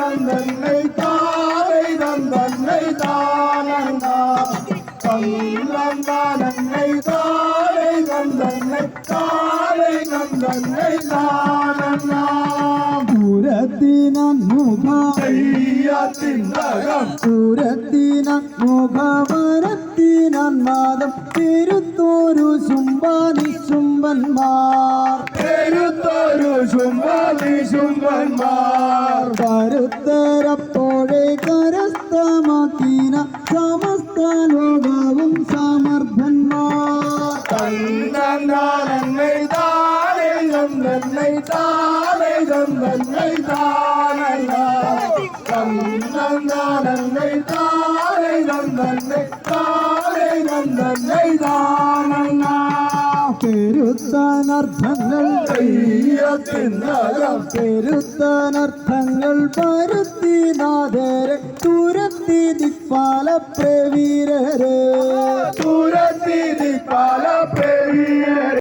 தந்தன்னை தாரை தந்தன்னை தானண்ணா தந்தன்னை தாரை தந்தன்னை தாரை தந்தன்னை தானண்ணா പൂരത്തിനാൻ മുഖ തെയ്യത്തിനകം പൂരത്തിനാൻ മുഖവരത്തിനാൻ മാതം പെരുത്തോരു ശുംഭാനി ശുംഭന്മാർ പെരുത്തൊരു ശുംഭനി ശുംഭന്മാർ കരുത്തരപ്പോഴെ കരസ്ഥമാക്കിന സമസ്ത ലോകവും സമർത്ഥന്മാർ തന്നന്നൈ താനേ തന്നന്നൈ താനേ തന്നന്നൈ താനല്ല തന്നന്നൈ താനേ തന്നന്നൈ താനേ തന്നന്നൈ താനല്ല പെരുത്തനർത്ഥങ്ങൾ തെയ്യത്തിനകം പെരുത്തനർത്ഥങ്ങൾ പരുത്തിനാഥരെ തുരത്തി ദിക്പാല പ്രവീരരെ തുരത്തി ദിക്പാല